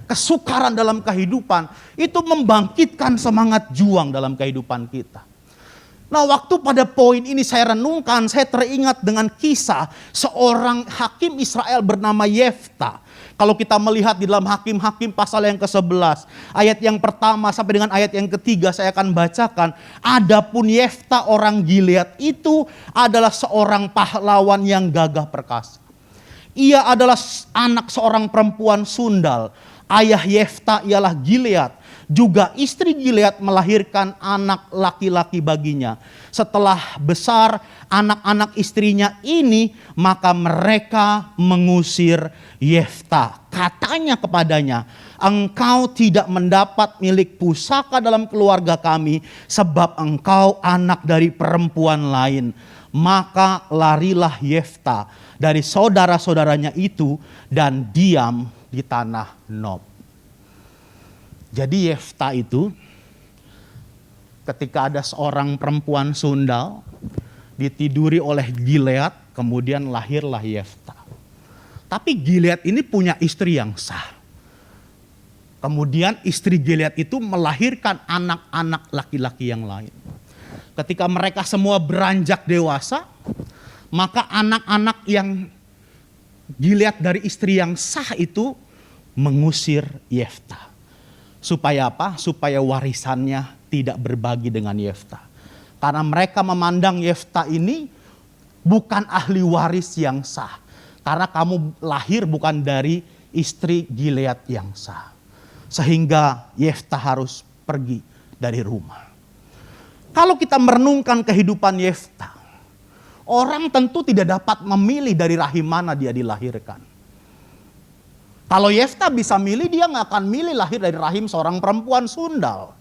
kesukaran dalam kehidupan itu membangkitkan semangat juang dalam kehidupan kita. Nah waktu pada poin ini saya renungkan, saya teringat dengan kisah seorang hakim Israel bernama Yefta. Kalau kita melihat di dalam Hakim-Hakim pasal yang ke-11, ayat yang pertama sampai dengan ayat yang ketiga saya akan bacakan. Adapun Yefta orang Gilead itu adalah seorang pahlawan yang gagah perkasa. Ia adalah anak seorang perempuan sundal. Ayah Yefta ialah Gilead. Juga istri Gilead melahirkan anak laki-laki baginya. Setelah besar anak-anak istrinya ini, maka mereka mengusir Yefta. Katanya kepadanya, engkau tidak mendapat milik pusaka dalam keluarga kami, sebab engkau anak dari perempuan lain. Maka larilah Yefta dari saudara-saudaranya itu dan diam di tanah Nob. Jadi Yefta itu ketika ada seorang perempuan sundal ditiduri oleh Gilead, kemudian lahirlah Yefta. Tapi Gilead ini punya istri yang sah. Kemudian istri Gilead itu melahirkan anak-anak laki-laki yang lain. Ketika mereka semua beranjak dewasa, maka anak-anak yang Gilead dari istri yang sah itu mengusir Yefta. Supaya apa? Supaya warisannya tidak berbagi dengan Yefta. Karena mereka memandang Yefta ini bukan ahli waris yang sah. Karena kamu lahir bukan dari istri Gilead yang sah. Sehingga Yeftah harus pergi dari rumah. Kalau kita merenungkan kehidupan Yeftah, orang tentu tidak dapat memilih dari rahim mana dia dilahirkan. Kalau Yeftah bisa milih, dia nggak akan milih lahir dari rahim seorang perempuan sundal.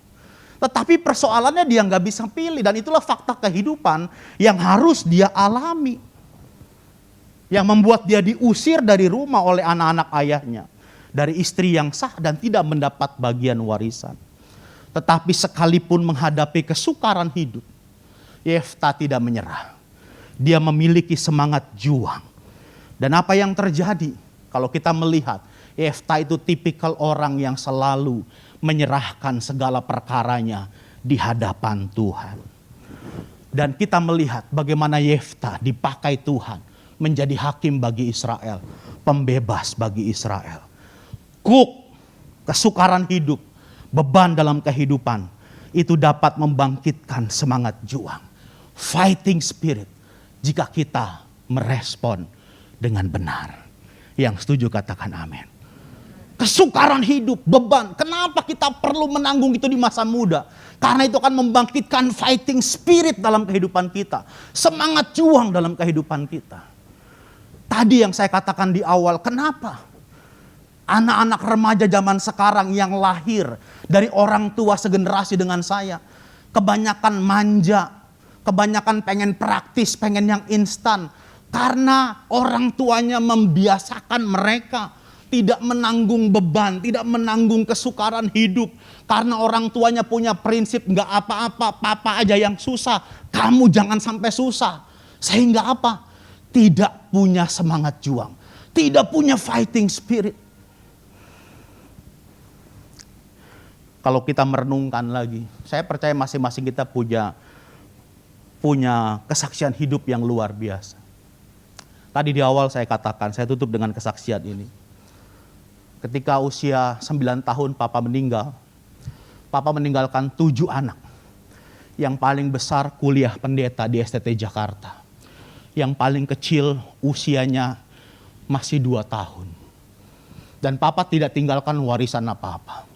Tetapi persoalannya dia nggak bisa pilih, dan itulah fakta kehidupan yang harus dia alami. Yang membuat dia diusir dari rumah oleh anak-anak ayahnya. Dari istri yang sah dan tidak mendapat bagian warisan. Tetapi sekalipun menghadapi kesukaran hidup, Yeftah tidak menyerah. Dia memiliki semangat juang. Dan apa yang terjadi kalau kita melihat Yeftah itu tipikal orang yang selalu menyerahkan segala perkaranya di hadapan Tuhan. Dan kita melihat bagaimana Yeftah dipakai Tuhan menjadi hakim bagi Israel, pembebas bagi Israel. Kesukaran hidup, beban dalam kehidupan, itu dapat membangkitkan semangat juang, fighting spirit, jika kita merespon dengan benar. Yang setuju katakan amin. Kesukaran hidup, beban, kenapa kita perlu menanggung itu di masa muda? Karena itu akan membangkitkan fighting spirit dalam kehidupan kita, semangat juang dalam kehidupan kita. Tadi yang saya katakan di awal, kenapa anak-anak remaja zaman sekarang yang lahir dari orang tua segenerasi dengan saya, kebanyakan manja, kebanyakan pengen praktis, pengen yang instan. Karena orang tuanya membiasakan mereka tidak menanggung beban, tidak menanggung kesukaran hidup. Karena orang tuanya punya prinsip gak apa-apa, papa aja yang susah, kamu jangan sampai susah. Sehingga apa? Tidak punya semangat juang, tidak punya fighting spirit. Kalau kita merenungkan lagi, saya percaya masing-masing kita punya kesaksian hidup yang luar biasa. Tadi di awal saya katakan, saya tutup dengan kesaksian ini. Ketika usia 9 tahun papa meninggal, papa meninggalkan 7 anak. Yang paling besar kuliah pendeta di STT Jakarta. Yang paling kecil usianya masih 2 tahun. Dan papa tidak tinggalkan warisan apa-apa.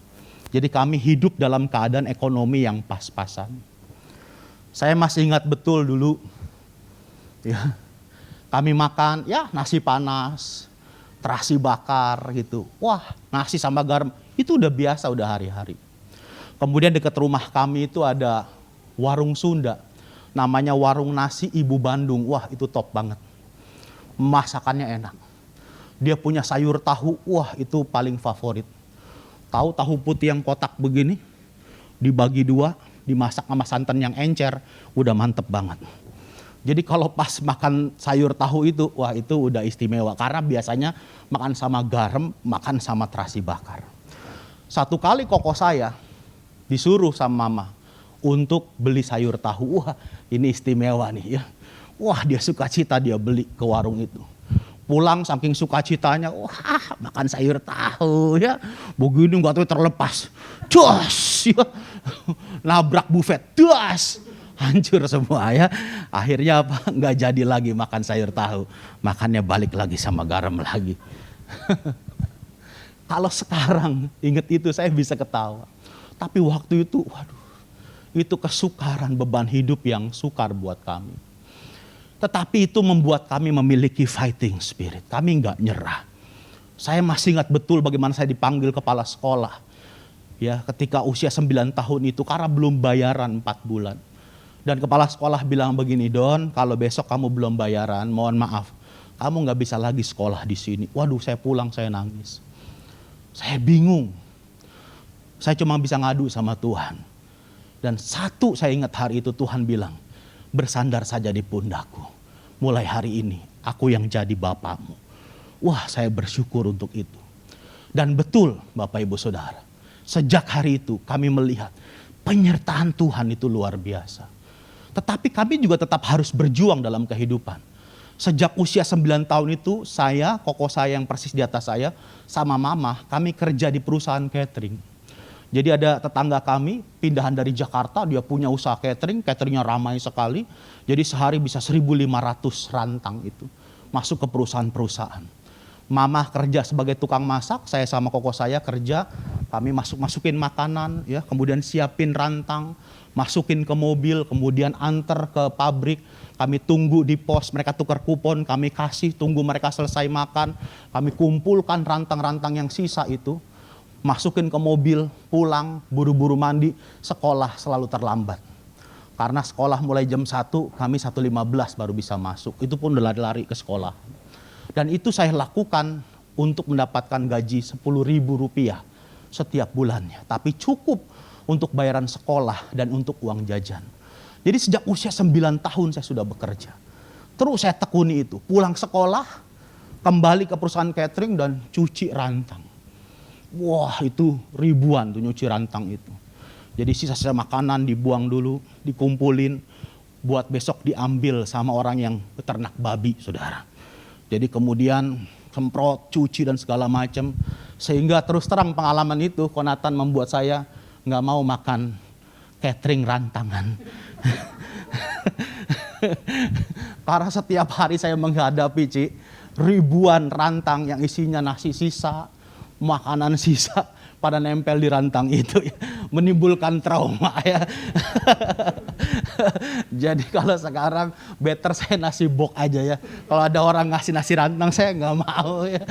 Jadi kami hidup dalam keadaan ekonomi yang pas-pasan. Saya masih ingat betul dulu, ya, kami makan ya nasi panas, terasi bakar gitu. Wah, nasi sama garam itu udah biasa, udah hari-hari. Kemudian dekat rumah kami itu ada warung Sunda, namanya warung nasi Ibu Bandung. Wah, itu top banget. Masakannya enak. Dia punya sayur tahu, wah itu paling favorit. Tahu putih yang kotak begini, dibagi 2, dimasak sama santan yang encer, udah mantep banget. Jadi kalau pas makan sayur tahu itu, wah itu udah istimewa. Karena biasanya makan sama garam, makan sama terasi bakar. Satu kali koko saya disuruh sama mama untuk beli sayur tahu. Wah ini istimewa nih ya. Wah dia sukacita dia beli ke warung itu. Pulang saking sukacitanya, wah makan sayur tahu ya. Begini gak tahu terlepas. Jos ya. Nabrak buffet. Jos. Hancur semua ya. Akhirnya apa? Gak jadi lagi makan sayur tahu. Makannya balik lagi sama garam lagi. Kalau sekarang inget itu saya bisa ketawa. Tapi waktu itu waduh. Itu kesukaran beban hidup yang sukar buat kami. Tetapi itu membuat kami memiliki fighting spirit. Kami nggak nyerah. Saya masih ingat betul bagaimana saya dipanggil kepala sekolah. Ya, ketika usia 9 tahun itu karena belum bayaran 4 bulan. Dan kepala sekolah bilang begini, Don, kalau besok kamu belum bayaran, mohon maaf. Kamu nggak bisa lagi sekolah di sini. Waduh, saya pulang, saya nangis. Saya bingung. Saya cuma bisa ngadu sama Tuhan. Dan satu saya ingat hari itu Tuhan bilang, bersandar saja di pundakku. Mulai hari ini aku yang jadi bapakmu. Wah saya bersyukur untuk itu. Dan betul Bapak Ibu Saudara. Sejak hari itu kami melihat penyertaan Tuhan itu luar biasa. Tetapi kami juga tetap harus berjuang dalam kehidupan. Sejak usia 9 tahun itu koko saya yang persis di atas saya, sama mama, kami kerja di perusahaan catering. Jadi ada tetangga kami pindahan dari Jakarta, dia punya usaha catering, cateringnya ramai sekali. Jadi sehari bisa 1.500 rantang itu masuk ke perusahaan-perusahaan. Mama kerja sebagai tukang masak, saya sama koko saya kerja, kami masukin makanan, ya, kemudian siapin rantang, masukin ke mobil, kemudian antar ke pabrik. Kami tunggu di pos, mereka tukar kupon, kami kasih, tunggu mereka selesai makan, kami kumpulkan rantang-rantang yang sisa itu, masukin ke mobil, pulang, buru-buru mandi, sekolah selalu terlambat. Karena sekolah mulai jam 1, kami 1.15 baru bisa masuk. Itu pun lari-lari ke sekolah. Dan itu saya lakukan untuk mendapatkan gaji Rp10.000 setiap bulannya. Tapi cukup untuk bayaran sekolah dan untuk uang jajan. Jadi sejak usia 9 tahun saya sudah bekerja. Terus saya tekuni itu. Pulang sekolah, kembali ke perusahaan catering dan cuci rantang. Wah, itu ribuan tuh nyuci rantang itu. Jadi sisa-sisa makanan dibuang dulu, dikumpulin, buat besok diambil sama orang yang beternak babi, saudara. Jadi kemudian semprot, cuci dan segala macam. Sehingga terus terang pengalaman itu, Konatan membuat saya nggak mau makan catering rantangan. Karena setiap hari saya menghadapi ribuan rantang yang isinya nasi sisa, makanan sisa pada nempel di rantang itu, ya, menimbulkan trauma, ya. Jadi kalau sekarang better saya nasi bok aja, ya. Kalau ada orang ngasih nasi rantang saya nggak mau, ya.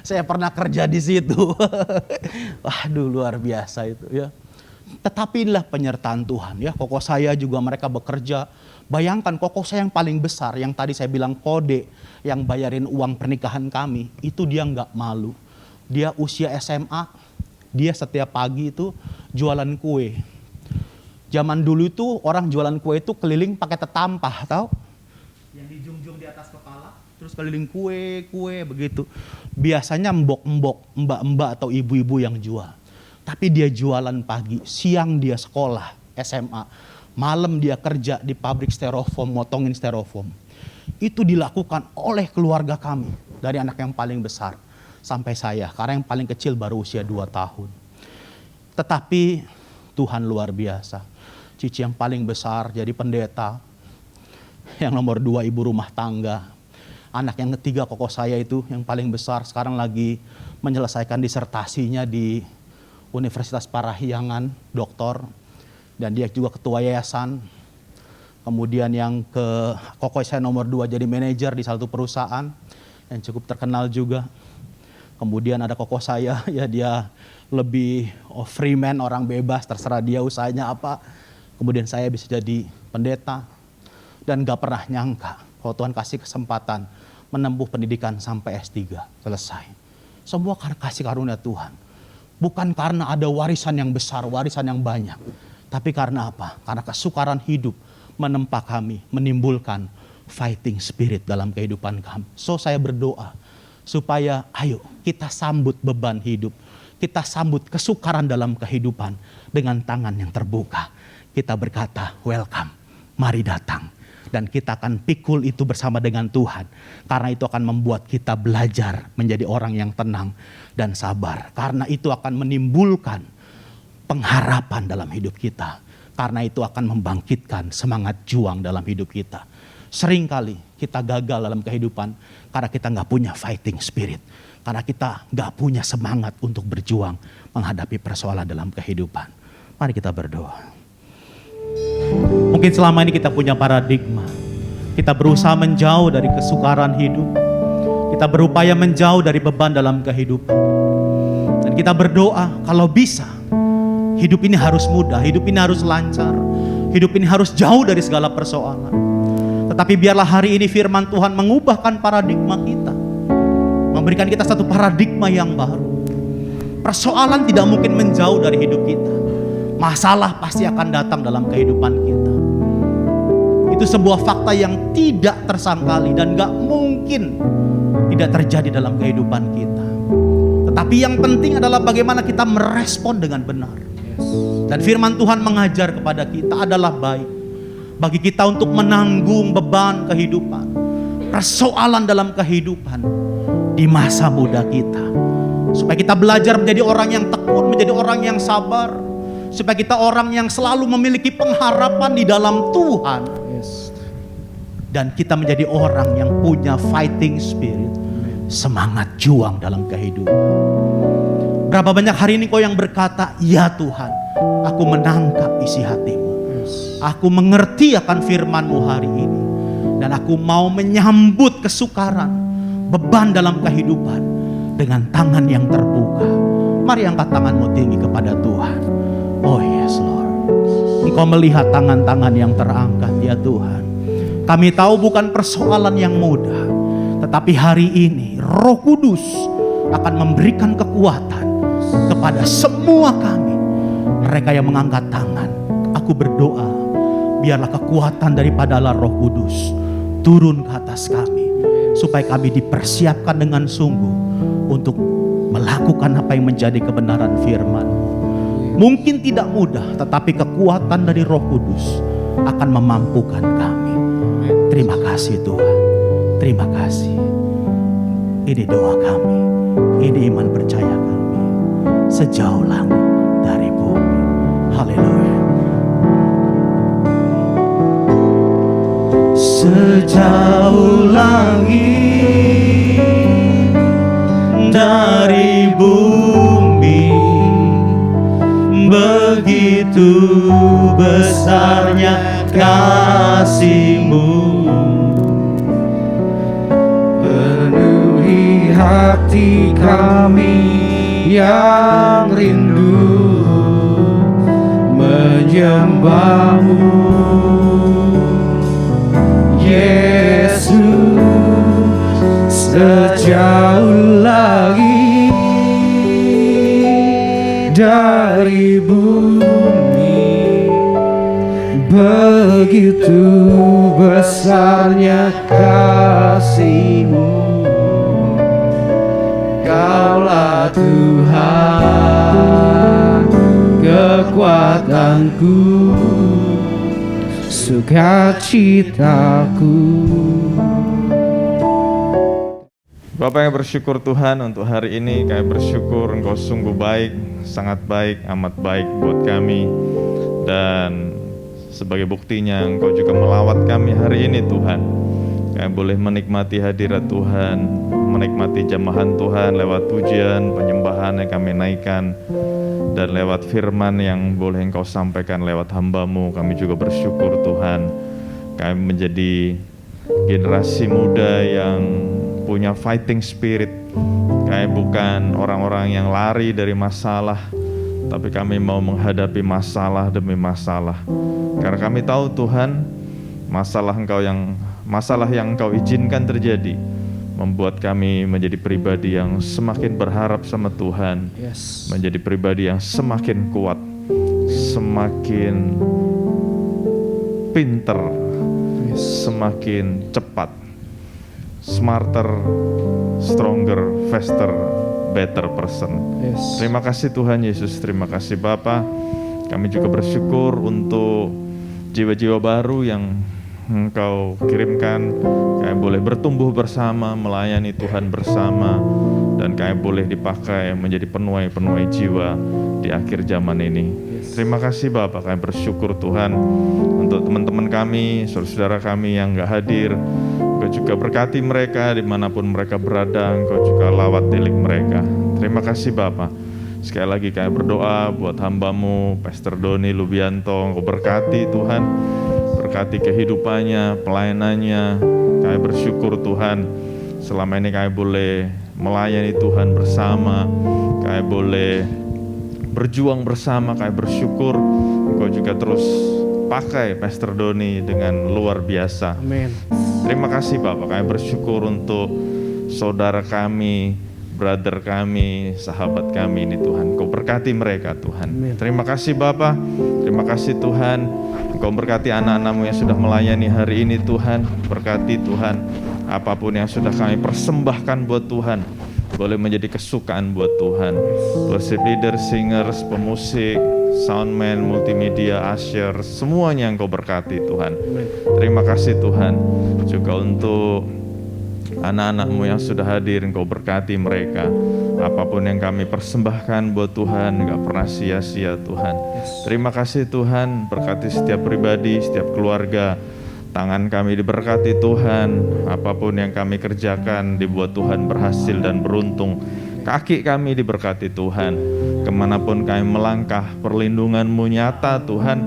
Saya pernah kerja di situ. Waduh, luar biasa itu, ya. Tetapi inilah penyertaan Tuhan, ya. Koko saya juga mereka bekerja. Bayangkan koko saya yang paling besar, yang tadi saya bilang kode, yang bayarin uang pernikahan kami, itu dia nggak malu. Dia usia SMA, dia setiap pagi itu jualan kue. Zaman dulu itu orang jualan kue itu keliling pakai tetampah, tahu? Yang dijunjung di atas kepala, terus keliling kue begitu. Biasanya mbok-mbok, mbak-mbak atau ibu-ibu yang jual. Tapi dia jualan pagi, siang dia sekolah SMA, malam dia kerja di pabrik styrofoam, motongin styrofoam. Itu dilakukan oleh keluarga kami, dari anak yang paling besar sampai saya, karena yang paling kecil baru usia 2 tahun. Tetapi Tuhan luar biasa. Cici yang paling besar jadi pendeta, yang nomor 2 ibu rumah tangga. Anak yang ketiga koko saya itu yang paling besar, sekarang lagi menyelesaikan disertasinya di Universitas Parahyangan, doktor. Dan dia juga ketua yayasan. Kemudian yang koko saya nomor 2 jadi manajer di satu perusahaan yang cukup terkenal juga. Kemudian ada koko saya, ya dia lebih free man, orang bebas, terserah dia usahanya apa. Kemudian saya bisa jadi pendeta. Dan gak pernah nyangka kalau Tuhan kasih kesempatan menempuh pendidikan sampai S3, selesai. Semua karena kasih karunia Tuhan. Bukan karena ada warisan yang besar, warisan yang banyak. Tapi karena apa? Karena kesukaran hidup menempa kami, menimbulkan fighting spirit dalam kehidupan kami. So saya berdoa supaya ayo kita sambut beban hidup. Kita sambut kesukaran dalam kehidupan dengan tangan yang terbuka. Kita berkata, welcome, mari datang. Dan kita akan pikul itu bersama dengan Tuhan. Karena itu akan membuat kita belajar menjadi orang yang tenang dan sabar. Karena itu akan menimbulkan pengharapan dalam hidup kita. Karena itu akan membangkitkan semangat juang dalam hidup kita. Seringkali kita gagal dalam kehidupan karena kita gak punya fighting spirit. Karena kita gak punya semangat untuk berjuang menghadapi persoalan dalam kehidupan. Mari kita berdoa. Mungkin selama ini kita punya paradigma. Kita berusaha menjauh dari kesukaran hidup. Kita berupaya menjauh dari beban dalam kehidupan. Dan kita berdoa kalau bisa, hidup ini harus mudah, hidup ini harus lancar. Hidup ini harus jauh dari segala persoalan. Tetapi biarlah hari ini firman Tuhan mengubahkan paradigma kita. Memberikan kita satu paradigma yang baru. Persoalan tidak mungkin menjauh dari hidup kita. Masalah pasti akan datang dalam kehidupan kita. Itu sebuah fakta yang tidak tersangkali dan gak mungkin tidak terjadi dalam kehidupan kita. Tetapi yang penting adalah bagaimana kita merespon dengan benar. Dan firman Tuhan mengajar kepada kita adalah baik bagi kita untuk menanggung beban kehidupan, persoalan dalam kehidupan di masa muda kita. Supaya kita belajar menjadi orang yang tekun, menjadi orang yang sabar. Supaya kita orang yang selalu memiliki pengharapan di dalam Tuhan. Yes. Dan kita menjadi orang yang punya fighting spirit. Semangat juang dalam kehidupan. Berapa banyak hari ini kau yang berkata, ya Tuhan, aku menangkap isi hatimu. Aku mengerti akan firman-Mu hari ini. Dan aku mau menyambut kesukaran, beban dalam kehidupan dengan tangan yang terbuka. Mari angkat tanganmu tinggi kepada Tuhan. Oh yes Lord. Engkau melihat tangan-tangan yang terangkat ya Tuhan. Kami tahu bukan persoalan yang mudah. Tetapi hari ini Roh Kudus akan memberikan kekuatan kepada semua kami. Mereka yang mengangkat tangan. Aku berdoa, biarlah kekuatan daripada Allah Roh Kudus turun ke atas kami. Supaya kami dipersiapkan dengan sungguh untuk melakukan apa yang menjadi kebenaran firman-Mu. Mungkin tidak mudah, tetapi kekuatan dari Roh Kudus akan memampukan kami. Terima kasih Tuhan. Terima kasih. Ini doa kami. Ini iman percaya kami. Sejauh langit dari bumi. Haleluya. Sejauh langit dari bumi, begitu besarnya kasih-Mu. Penuhi hati kami yang rindu menyembah-Mu, Yesus. Sejauh langit dari bumi, begitu besarnya kasih-Mu. Kaulah Tuhan, kekuatanku, sukacitaku. Bapak yang bersyukur Tuhan untuk hari ini, kami bersyukur Engkau sungguh baik, sangat baik, amat baik buat kami. Dan sebagai buktinya Engkau juga melawat kami hari ini Tuhan. Kami boleh menikmati hadirat Tuhan, menikmati jamahan Tuhan lewat pujian, penyembahan yang kami naikkan. Dan lewat firman yang boleh Engkau sampaikan lewat hamba-Mu, kami juga bersyukur Tuhan. Kami menjadi generasi muda yang punya fighting spirit. Kami bukan orang-orang yang lari dari masalah, tapi kami mau menghadapi masalah demi masalah. Karena kami tahu Tuhan, masalah yang Engkau izinkan terjadi membuat kami menjadi pribadi yang semakin berharap sama Tuhan. Yes. Menjadi pribadi yang semakin kuat, semakin pinter, semakin cepat, smarter, stronger, faster, better person. Yes. Terima kasih Tuhan Yesus, terima kasih Bapa. Kami juga bersyukur untuk jiwa-jiwa baru yang Engkau kirimkan. Kami boleh bertumbuh bersama, melayani Tuhan bersama, dan kami boleh dipakai menjadi penuai-penuai jiwa di akhir zaman ini. Terima kasih Bapa, kami bersyukur Tuhan untuk teman-teman kami, saudara-saudara kami yang gak hadir. Engkau juga berkati mereka dimanapun mereka berada, Engkau juga lawat tilik mereka. Terima kasih Bapa. Sekali lagi kami berdoa buat hamba-Mu, Pastor Doni Lubianto. Engkau berkati Tuhan, berkati kehidupannya, pelayanannya. Kami bersyukur Tuhan, selama ini kami boleh melayani Tuhan bersama, kami boleh berjuang bersama. Kami bersyukur Engkau juga terus pakai Pastor Doni dengan luar biasa. Amin. Terima kasih Bapak, kami bersyukur untuk saudara kami, brother kami, sahabat kami ini Tuhan. Engkau berkati mereka Tuhan. Amin. Terima kasih Bapak, terima kasih Tuhan. Engkau berkati anak-anak-Mu yang sudah melayani hari ini Tuhan. Berkati Tuhan, apapun yang sudah kami persembahkan buat Tuhan, boleh menjadi kesukaan buat Tuhan. Worship leader, singers, pemusik, soundman, multimedia, usher, semuanya Engkau berkati Tuhan. Terima kasih Tuhan. Juga untuk anak-anak-Mu yang sudah hadir, Engkau berkati mereka. Apapun yang kami persembahkan buat Tuhan gak pernah sia-sia Tuhan. Terima kasih Tuhan, berkati setiap pribadi, setiap keluarga. Tangan kami diberkati Tuhan, apapun yang kami kerjakan dibuat Tuhan berhasil dan beruntung. Kaki kami diberkati Tuhan, kemanapun kami melangkah perlindungan-Mu nyata Tuhan.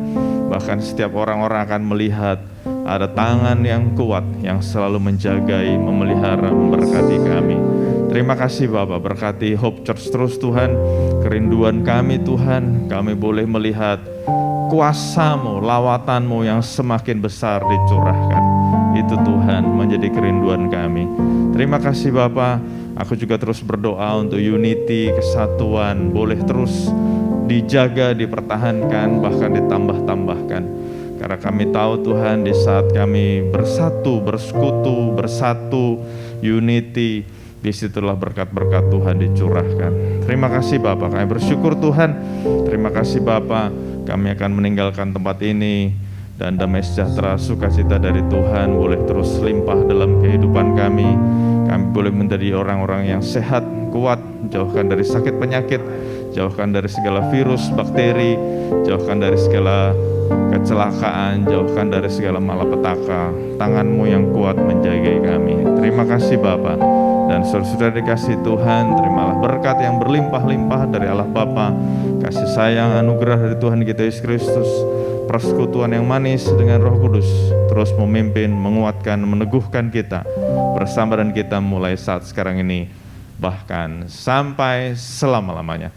Bahkan setiap orang-orang akan melihat ada tangan yang kuat yang selalu menjagai, memelihara, memberkati kami. Terima kasih Bapak, berkati Hope Church terus Tuhan. Kerinduan kami Tuhan, kami boleh melihat kuasa-Mu, lawatan-Mu yang semakin besar dicurahkan. Itu Tuhan menjadi kerinduan kami. Terima kasih Bapak. Aku juga terus berdoa untuk unity, kesatuan, boleh terus dijaga, dipertahankan, bahkan ditambah-tambahkan. Karena kami tahu Tuhan, di saat kami bersatu, bersekutu, bersatu, unity, disitulah berkat-berkat Tuhan dicurahkan. Terima kasih Bapak, kami bersyukur Tuhan. Terima kasih Bapak, kami akan meninggalkan tempat ini, dan damai sejahtera, sukacita dari Tuhan boleh terus limpah dalam kehidupan kami. Kami boleh menjadi orang-orang yang sehat, kuat, jauhkan dari sakit penyakit, jauhkan dari segala virus, bakteri, jauhkan dari segala kecelakaan, jauhkan dari segala malapetaka. Tangan-Mu yang kuat menjagai kami. Terima kasih Bapa. Dan saudara-saudara dikasih Tuhan, terimalah berkat yang berlimpah-limpah dari Allah Bapa, kasih sayang, anugerah dari Tuhan kita Yesus Kristus, persekutuan yang manis dengan Roh Kudus, terus memimpin, menguatkan, meneguhkan kita bersama dan kita mulai saat sekarang ini, bahkan sampai selama-lamanya.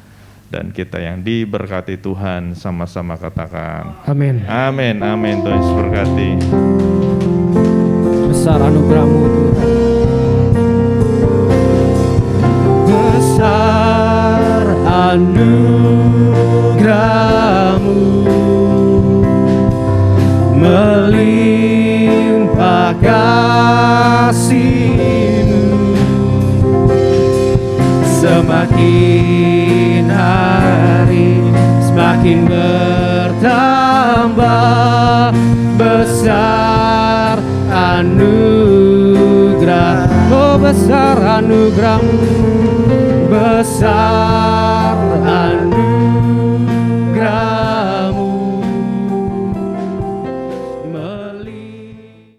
Dan kita yang diberkati Tuhan sama-sama katakan Amin. amin, amin. Tuhan Yesus berkati. Besar anugerah-Mu Tuhan. Besar anugerah-Mu, melimpah kasih-Mu, semakin hari semakin bertambah. Besar anugerah, oh besar anugerah-Mu, besar